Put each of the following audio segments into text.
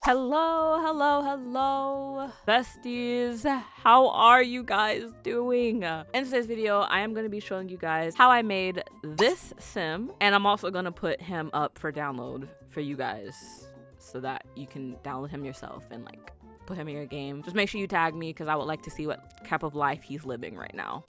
Hello, besties. How are you guys doing? In today's video, I am going to be showing you guys how I made this sim, and I'm also going to put him up for download for you guys so that you can download him yourself and like put him in your game. Just make sure you tag me because I would like to see what type of life he's living right now.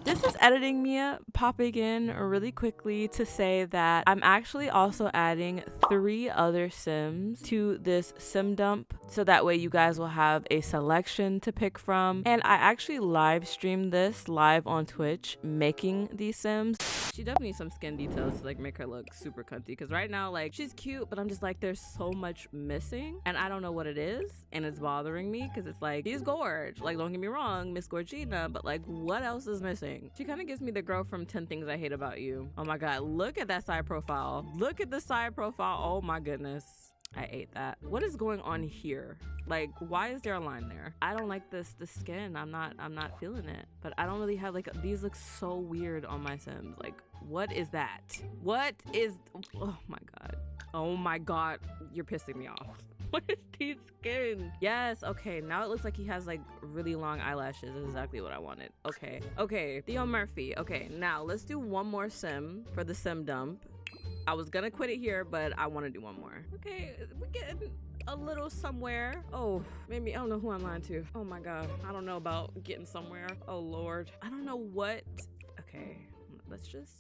This is editing Mia popping in really quickly to say that I'm actually also adding 3 other sims to this sim dump, so that way you guys will have a selection to pick from. And I actually live streamed this live on Twitch making these sims. She definitely needs some skin details to like make her look super cunty, because right now like she's cute, but I'm just like there's so much missing and I don't know what it is, and it's bothering me because it's like she's gorge, like don't get me wrong, Miss Gorgina, but like what else is missing? She kind of gives me the girl from 10 Things I Hate About You. Oh my god, look at that side profile. Look at the side profile. Oh my goodness, I ate that. What is going on here? Like, why is there a line there? I don't like the skin. I'm not feeling it. But I don't really have like, these look so weird on my sims. Like, what is that? What is, oh my god. Oh my god, you're pissing me off. What is these skin? Yes, okay, now it looks like he has like really long eyelashes. This is exactly what I wanted. Okay, Theo Murphy. Okay, now let's do one more sim for the sim dump. I was gonna quit it here, but I want to do one more. Okay, we're getting a little somewhere. Oh, maybe I don't know who I'm lying to. Oh my god, I don't know about getting somewhere. Oh lord, I don't know what. Okay, let's just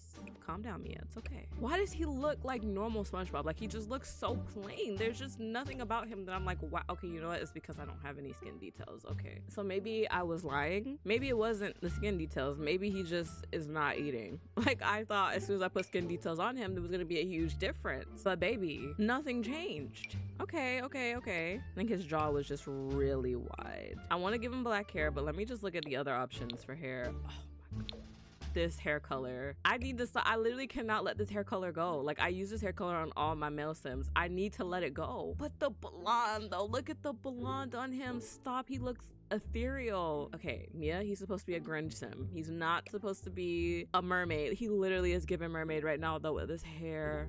calm down, Mia. It's okay. Why does he look like normal SpongeBob? Like he just looks so plain. There's just nothing about him that I'm like, wow. Okay, you know what? It's because I don't have any skin details. Okay, so maybe I was lying. Maybe it wasn't the skin details. Maybe he just is not eating. Like I thought as soon as I put skin details on him, there was gonna be a huge difference. But baby, nothing changed. Okay. I think his jaw was just really wide. I want to give him black hair, but let me just look at the other options for hair. Oh my god. This hair color, I need this. I literally cannot let this hair color go. Like I use this hair color on all my male sims. I need to let it go. But the blonde though, look at the blonde on him. Stop, he looks ethereal. Okay, Mia, he's supposed to be a grunge sim. He's not supposed to be a mermaid. He literally is giving mermaid right now though with his hair.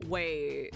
Wait,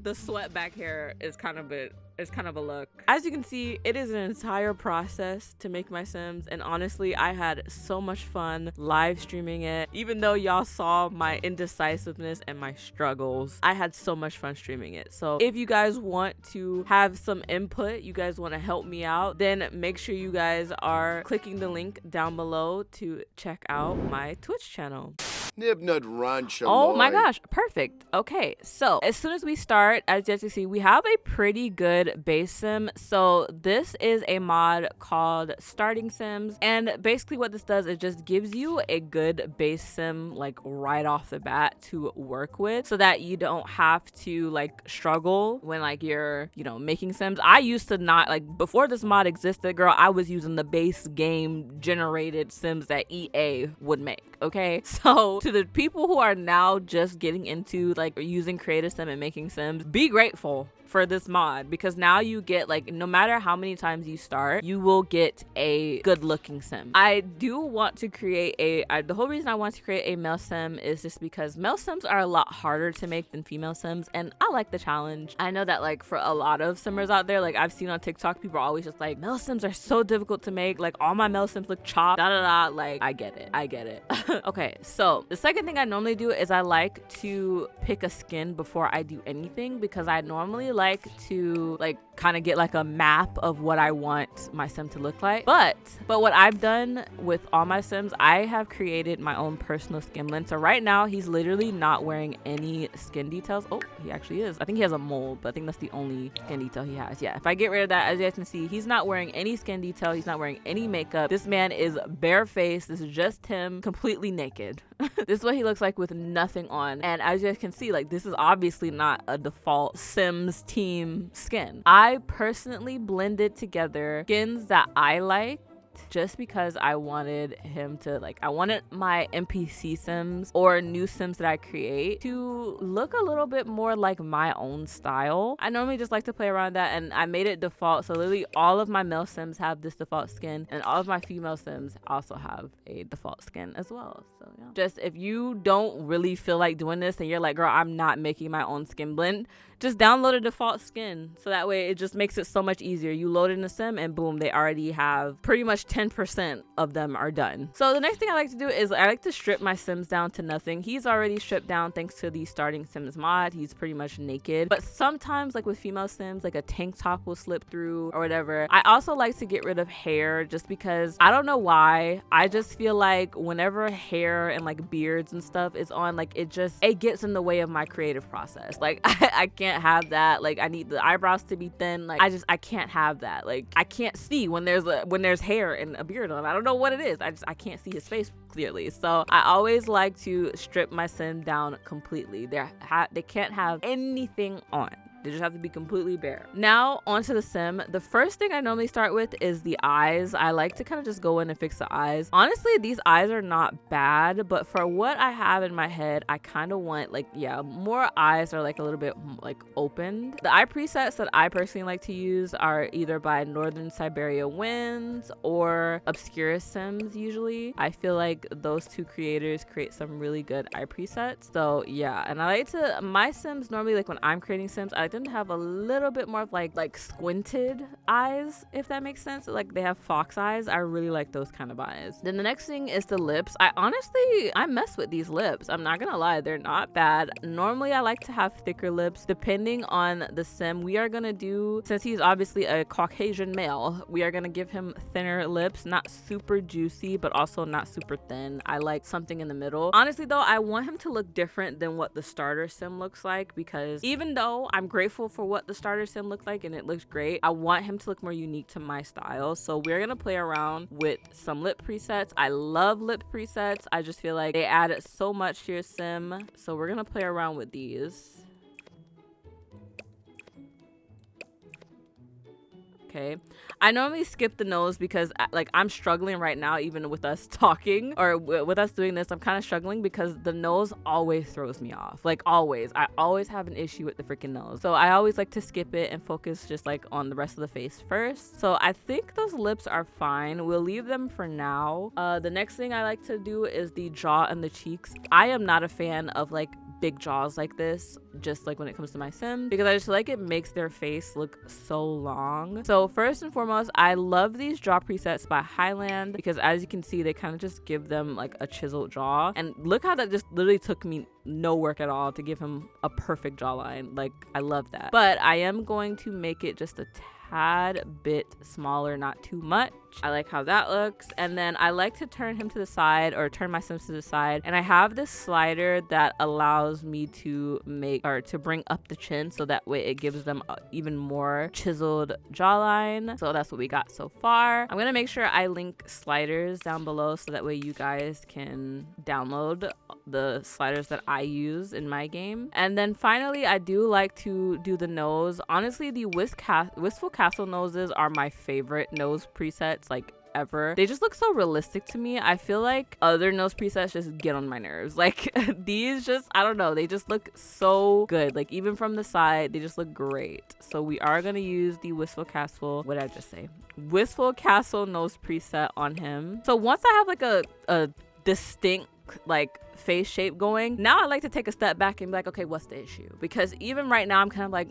the sweat back hair is kind of a look. As you can see, it is an entire process to make my sims, and honestly I had so much fun live streaming it. Even though y'all saw my indecisiveness and my struggles, I had so much fun streaming it. So if you guys want to have some input, you guys want to help me out, then make sure you guys are clicking the link down below to check out my Twitch channel. Oh my gosh, perfect. Okay, so as soon as we start, as you can see, we have a pretty good base sim. So this is a mod called Starting Sims, and basically what this does is just gives you a good base sim like right off the bat to work with, so that you don't have to like struggle when like you're, you know, making sims. I used to not, like before this mod existed, girl, I was using the base game generated sims that EA would make. Okay, so to the people who are now just getting into like using creative sim and making sims, be grateful for this mod, because now you get like, no matter how many times you start, you will get a good looking sim. I do want to create the whole reason I want to create a male sim is just because male sims are a lot harder to make than female sims, and I like the challenge. I know that like for a lot of simmers out there, like I've seen on TikTok, people are always just like, male sims are so difficult to make, like all my male sims look chopped, like I get it. Okay, so the second thing I normally do is I like to pick a skin before I do anything, because I normally like to like kind of get like a map of what I want my sim to look like. But what I've done with all my sims, I have created my own personal skin blend. So right now he's literally not wearing any skin details. Oh, he actually is. I think he has a mole, but I think that's the only skin detail he has. Yeah, if I get rid of that, as you guys can see, he's not wearing any skin detail. He's not wearing any makeup. This man is barefaced. This is just him, completely naked. This is what he looks like with nothing on. And as you guys can see, like this is obviously not a default Sims team skin. I personally blended together skins that I like just because I wanted him to, like, I wanted my NPC sims or new sims that I create to look a little bit more like my own style. I normally just like to play around that, and I made it default. So literally all of my male sims have this default skin, and all of my female sims also have a default skin as well. So yeah, just if you don't really feel like doing this and you're like, girl, I'm not making my own skin blend, just download a default skin. So that way it just makes it so much easier. You load in the sim and boom, they already have pretty much 10% of them are done. So the next thing I like to do is I like to strip my sims down to nothing. He's already stripped down thanks to the starting sims mod. He's pretty much naked. But sometimes like with female sims, like a tank top will slip through or whatever. I also like to get rid of hair just because I don't know why. I just feel like whenever hair and like beards and stuff is on, like it gets in the way of my creative process. Like I can't have that. Like I need the eyebrows to be thin. Like I can't have that. Like I can't see when there's hair and a beard on. I don't know what it is. I can't see his face clearly. So I always like to strip my sim down completely. They can't have anything on. They just have to be completely bare. Now onto the sim. The first thing I normally start with is the eyes. I like to kind of just go in and fix the eyes. Honestly, these eyes are not bad, but for what I have in my head, I kind of want like, yeah, more eyes are like a little bit like opened. The eye presets that I personally like to use are either by Northern Siberia Winds or Obscura Sims usually. I feel like those two creators create some really good eye presets. So yeah, and I like to, my sims normally, like when I'm creating sims, I like them to have a little bit more of like squinted eyes, if that makes sense. Like they have fox eyes. I really like those kind of eyes. Then the next thing is the lips. I mess with these lips. I'm not gonna lie, they're not bad. Normally I like to have thicker lips depending on the sim. We are gonna do, since he's obviously a Caucasian male, we are gonna give him thinner lips, not super juicy but also not super thin. I like something in the middle. Honestly though, I want him to look different than what the starter sim looks like, because even though I'm grateful for what the starter sim looked like and it looks great, I want him to look more unique to my style. So we're gonna play around with some lip presets. I love lip presets. I just feel like they add so much to your sim. So we're gonna play around with these. Okay, I normally skip the nose because like I'm struggling right now, even with us talking or with us doing this. I'm kind of struggling because the nose always throws me off. Like always, I always have an issue with the freaking nose. So I always like to skip it and focus just like on the rest of the face first. So I think those lips are fine. We'll leave them for now. The next thing I like to do is the jaw and the cheeks. I am not a fan of like big jaws like this, just like when it comes to my sim, because I just feel like it makes their face look so long. So first and foremost, I love these jaw presets by Highland because as you can see, they kind of just give them like a chiseled jaw. And look how that just literally took me no work at all to give him a perfect jawline. Like I love that. But I am going to make it just a tad bit smaller, not too much. I like how that looks. And then I like to turn him to the side, or turn my sims to the side, and I have this slider that allows me to make, or to bring up the chin, so that way it gives them even more chiseled jawline. So that's what we got so far. I'm gonna make sure I link sliders down below so that way you guys can download the sliders that I use in my game. And then finally, I do like to do the nose. Honestly, the Wistful Castle noses are my favorite nose presets like ever. They just look so realistic to me. I feel like other nose presets just get on my nerves. Like these just, I don't know, they just look so good. Like even from the side, they just look great. So we are gonna use the Wistful Castle, what did I just say? Wistful Castle nose preset on him. So once I have like a distinct like face shape going, now I like to take a step back and be like, okay, what's the issue? Because even right now I'm kind of like,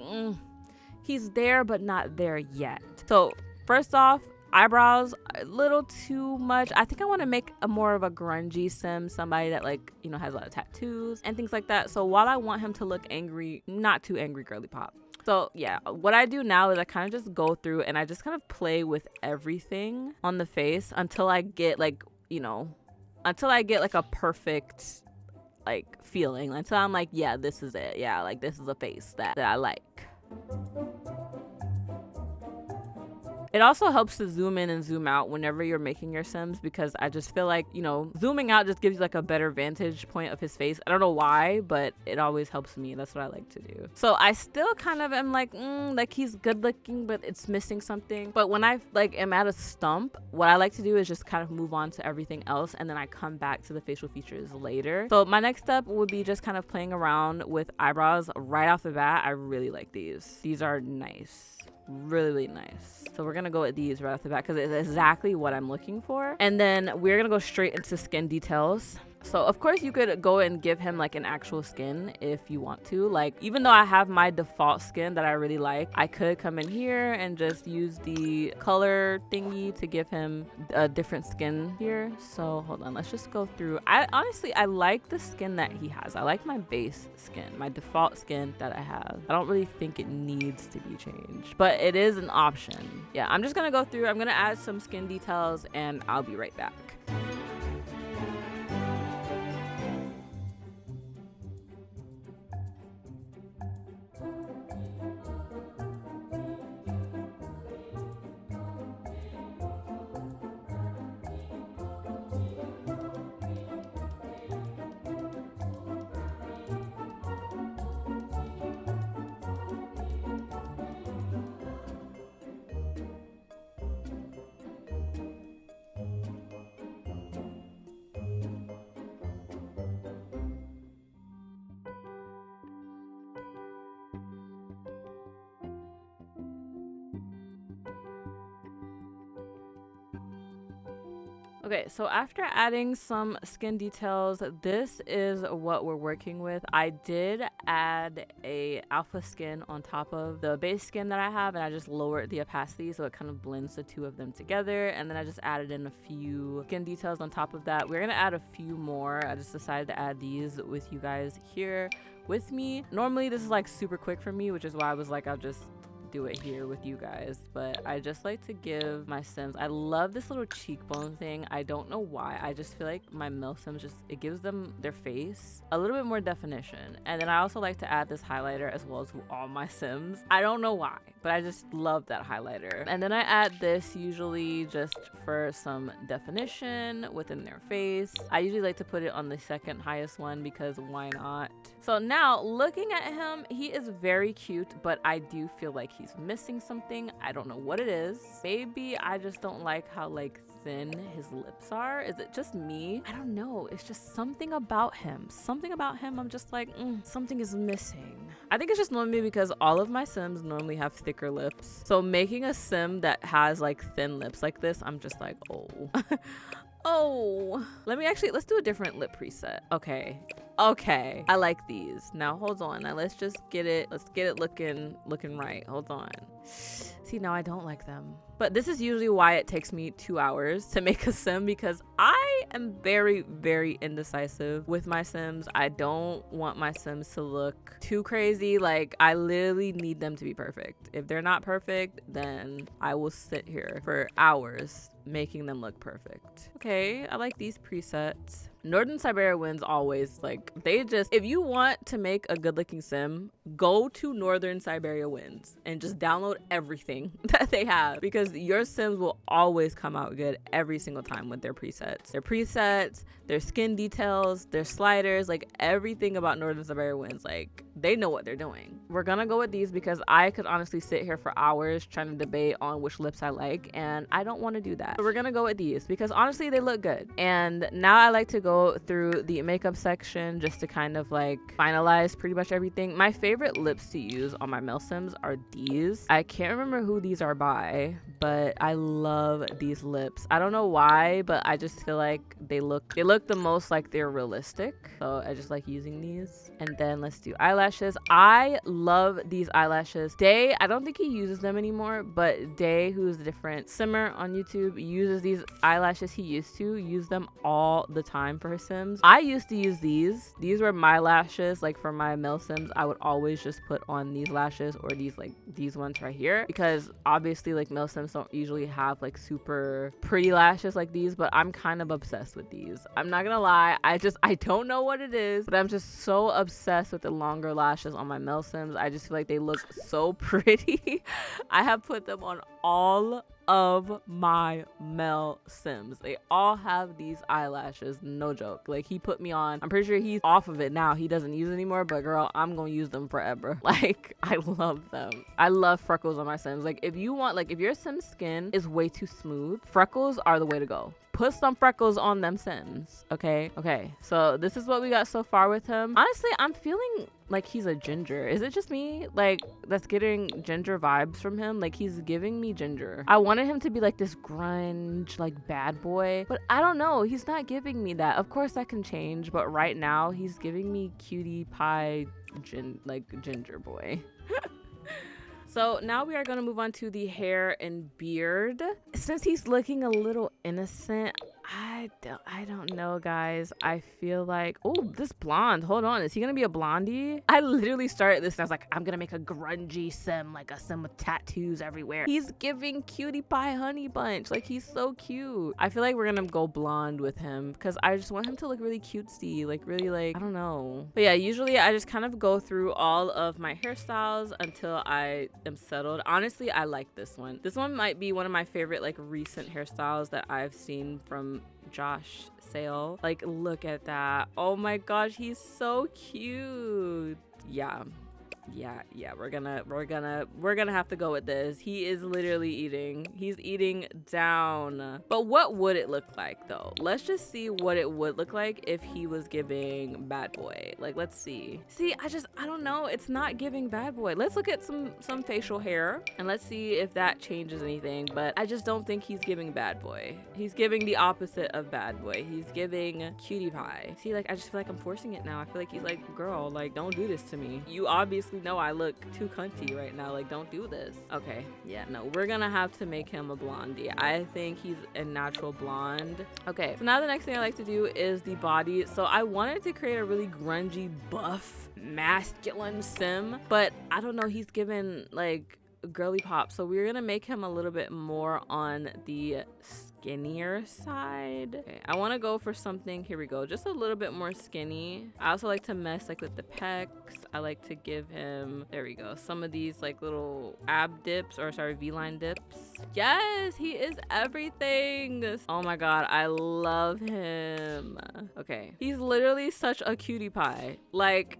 he's there but not there yet. So first off, eyebrows a little too much. I think I want to make a more of a grungy sim, somebody that like, you know, has a lot of tattoos and things like that. So while I want him to look angry, not too angry girly pop. So yeah, what I do now is I kind of just go through and I just kind of play with everything on the face until I get like, you know, until I get like a perfect like feeling, until I'm like, yeah, this is it. Yeah, like this is a face that I like. It also helps to zoom in and zoom out whenever you're making your sims, because I just feel like, you know, zooming out just gives you like a better vantage point of his face. I don't know why, but it always helps me. That's what I like to do. So I still kind of am like he's good looking, but it's missing something. But when I like am at a stump, what I like to do is just kind of move on to everything else, and then I come back to the facial features later. So my next step would be just kind of playing around with eyebrows right off the bat. I really like these. These are nice. Really nice. So we're gonna go with these right off the bat because it's exactly what I'm looking for. And then we're gonna go straight into skin details. So of course you could go and give him like an actual skin if you want to. Like, even though I have my default skin that I really like, I could come in here and just use the color thingy to give him a different skin here. So hold on, let's just go through. I honestly like the skin that he has. I like my base skin, my default skin that I have. I don't really think it needs to be changed, but it is an option. Yeah, I'm just gonna go through, I'm gonna add some skin details and I'll be right back. Okay, so after adding some skin details, this is what we're working with. I did add a alpha skin on top of the base skin that I have, and I just lowered the opacity so it kind of blends the two of them together. And then I just added in a few skin details on top of that. We're gonna add a few more. I just decided to add these with you guys here with me. Normally this is like super quick for me, which is why I was like, I'll just do it here with you guys. But I just like to give my Sims, I love this little cheekbone thing. I don't know why, I just feel like my male Sims, just it gives them their face a little bit more definition. And then I also like to add this highlighter as well to all my Sims. I don't know why, but I just love that highlighter. And then I add this usually just for some definition within their face. I usually like to put it on the second highest one because why not? So now looking at him, he is very cute, but I do feel like he's missing something. I don't know what it is. Maybe I just don't like how like thin his lips are. Is it just me? I don't know. It's just something about him. Something about him, I'm just like, something is missing. I think it's just normally because all of my Sims normally have thicker lips. So making a Sim that has like thin lips like this, I'm just like, oh. Oh, let's do a different lip preset. Okay, I like these. Now hold on, now let's get it looking right. Hold on. See, now I don't like them. But this is usually why it takes me 2 hours to make a Sim, because I am very, very indecisive with my Sims. I don't want my Sims to look too crazy. Like, I literally need them to be perfect. If they're not perfect, then I will sit here for hours making them look perfect. Okay, I like these presets. Northern Siberia Winds always, like, if you want to make a good looking Sim, go to Northern Siberia Winds and just download everything that they have, because your Sims will always come out good every single time with their presets. Their skin details, their sliders, like everything about Northern Siberia Winds, like they know what they're doing. We're gonna go with these because I could honestly sit here for hours trying to debate on which lips I like, and I don't want to do that. So we're gonna go with these because honestly they look good. And now I like to go through the makeup section just to kind of like finalize pretty much everything. My favorite lips to use on my male Sims are these. I can't remember who these are by, but I love these lips. I don't know why, but I just feel like they look the most like they're realistic. So I just like using these. And then let's do eyelashes. I love these eyelashes. Day, I don't think he uses them anymore, but Day, who's a different Simmer on YouTube, uses these eyelashes. He used to use them all the time for his Sims. I used to use these. These were my lashes. Like for my male Sims, I would always just put on these lashes or these ones right here, because obviously like male Sims don't usually have like super pretty lashes like these, but I'm kind of obsessed with these. I'm not gonna lie, I don't know what it is, but I'm just so obsessed with the longer lashes on my male Sims. I just feel like they look so pretty. I have put them on all of my male Sims. They all have these eyelashes, no joke. Like he put me on, I'm pretty sure he's off of it now, he doesn't use it anymore, but girl, I'm gonna use them forever. Like I love them. I love freckles on my Sims. Like if you want, like if your Sim's skin is way too smooth, freckles are the way to go. put some freckles on them Sims. Okay. So this is what we got so far with him. Honestly, I'm feeling like he's a ginger. Is it just me like that's getting ginger vibes from him? Like he's giving me ginger. I wanted him to be like this grunge like bad boy, but I don't know, he's not giving me that. Of course that can change, but right now he's giving me cutie pie ginger boy. So now we are going to move on to the hair and beard. Since he's looking a little innocent, I don't know, guys. I feel like, oh, this blonde. Hold on. Is he going to be a blondie? I literally started this and I was like, I'm going to make a grungy sim, like a sim with tattoos everywhere. He's giving cutie pie honey bunch. Like, he's so cute. I feel like we're going to go blonde with him because I just want him to look really cutesy. Like, really, like, I don't know. But yeah, usually I just kind of go through all of my hairstyles until I am settled. Honestly, I like this one. This one might be one of my favorite, like, recent hairstyles that I've seen from Josh Sale. Like, look at that. Oh my gosh, he's so cute. Yeah, we're gonna have to go with this. He is literally eating. He's eating down. But what would it look like though? Let's just see what it would look like if he was giving bad boy. Like, let's see. I don't know. It's not giving bad boy. Let's look at some facial hair and let's see if that changes anything. But I just don't think he's giving bad boy. He's giving the opposite of bad boy. He's giving cutie pie. See, like, I just feel like I'm forcing it now. I feel like he's like, girl, like, don't do this to me. You obviously know I look too cunty right now. Like, don't do this. Okay, yeah, no, we're gonna have to make him a blondie. I think he's a natural blonde. Okay, so now the next thing I like to do is the body. So I wanted to create a really grungy, buff, masculine sim, but I don't know, he's given like girly pop, so we're gonna make him a little bit more on the skinnier side. Okay, I want to go for something, here we go, just a little bit more skinny. I also like to mess like with the pecs. I like to give him, there we go, some of these like little ab dips, or sorry, V-line dips. Yes, he is everything. Oh my god, I love him. Okay, he's literally such a cutie pie. Like,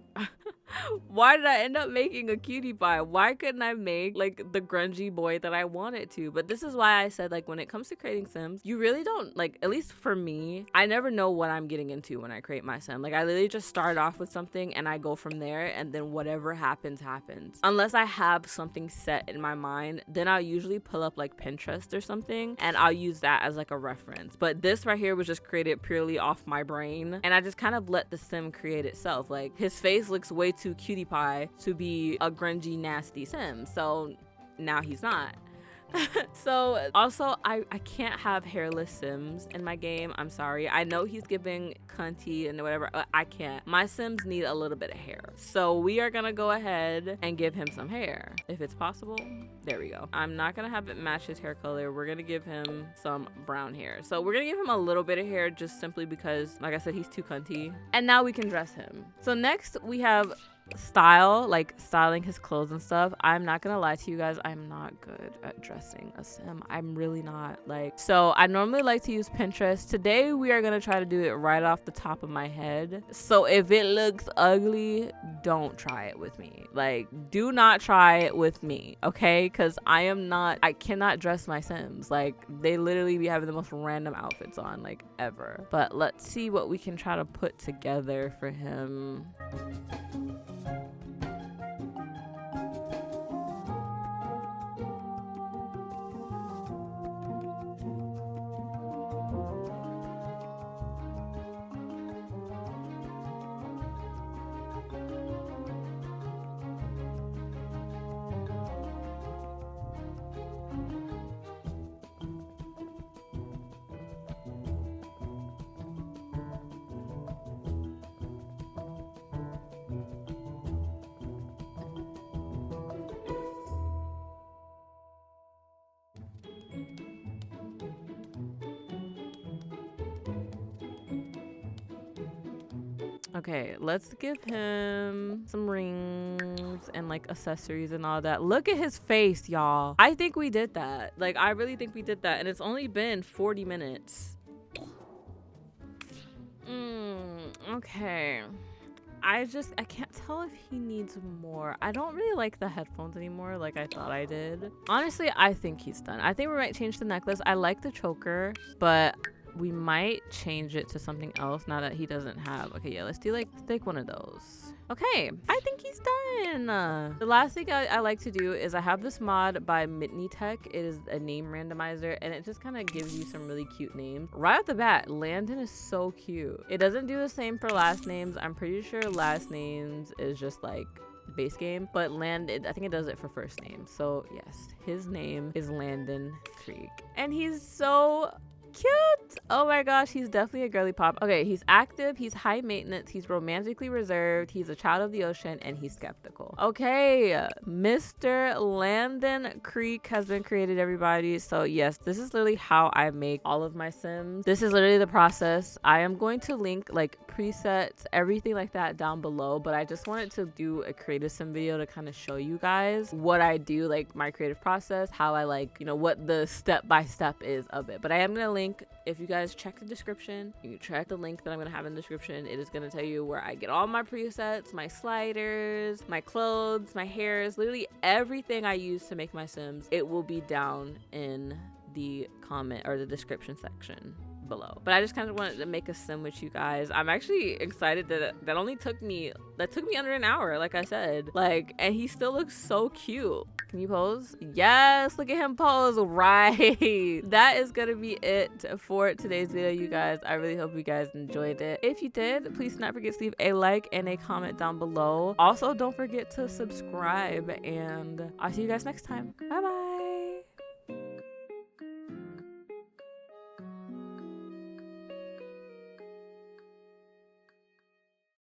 why did I end up making a cutie pie? Why couldn't I make like the grungy boy that I wanted to? But this is why I said, like, when it comes to creating sims, you really don't, like, at least for me, I never know what I'm getting into when I create my sim. Like, I literally just start off with something and I go from there, and then whatever happens happens. Unless I have something set in my mind, then I'll usually pull up like Pinterest or something and I'll use that as like a reference. But this right here was just created purely off my brain, and I just kind of let the sim create itself. Like, his face looks way too cutie pie to be a grungy, nasty sim, so now he's not. So also, I can't have hairless sims in my game. I'm sorry. I know he's giving cunty and whatever, but I can't. My sims need a little bit of hair, so we are gonna go ahead and give him some hair if it's possible. There we go. I'm not gonna have it match his hair color. We're gonna give him some brown hair. So we're gonna give him a little bit of hair just simply because, like I said, he's too cunty. And now we can dress him. So next we have style, like styling his clothes and stuff. I'm not gonna lie to you guys, I'm not good at dressing a sim. I'm really not. Like, so I normally like to use Pinterest. Today we are gonna try to do it right off the top of my head. So if it looks ugly, don't try it with me. Like, do not try it with me, okay? Because I cannot dress my sims. Like, they literally be having the most random outfits on, like, ever. But let's see what we can try to put together for him. Okay, let's give him some rings and like accessories and all that. Look at his face, y'all. I think we did that. Like, I really think we did that, and it's only been 40 minutes. Okay. I can't tell if he needs more. I don't really like the headphones anymore like I thought I did. Honestly, I think he's done. I think we might change the necklace. I like the choker, but We might change it to something else now that he doesn't have. Okay, yeah, let's do like one of those. Okay, I think he's done. The last thing I like to do is I have this mod by Mitney Tech. It is a name randomizer, and it just kind of gives you some really cute names. Right off the bat, Landon is so cute. It doesn't do the same for last names. I'm pretty sure last names is just like base game, but I think it does it for first names. So yes, his name is Landon Creek, and he's so cute. Oh my gosh, he's definitely a girly pop. Okay, he's active, he's high maintenance, he's romantically reserved, he's a child of the ocean, and he's skeptical. Okay, Mr. Landon Creek has been created, everybody. So yes, this is literally how I make all of my Sims. This is literally the process. I am going to link like presets, everything like that down below, but I just wanted to do a creative Sim video to kind of show you guys what I do, like my creative process, how I like, you know, what the step-by-step is of it. But I am gonna link, if you guys check the description, you check the link that I'm gonna have in the description, it is gonna tell you where I get all my presets, my sliders, my clothes, my hairs, literally everything I use to make my Sims. It will be down in the comment or the description section below. But I just kind of wanted to make a Sim with you guys. I'm actually excited that took me under an hour, like I said, like, and he still looks so cute. Can you pose? Yes, look at him pose. Right. That is gonna be it for today's video, you guys. I really hope you guys enjoyed it. If you did, please do not forget to leave a like and a comment down below. Also, don't forget to subscribe, and I'll see you guys next time. Bye bye.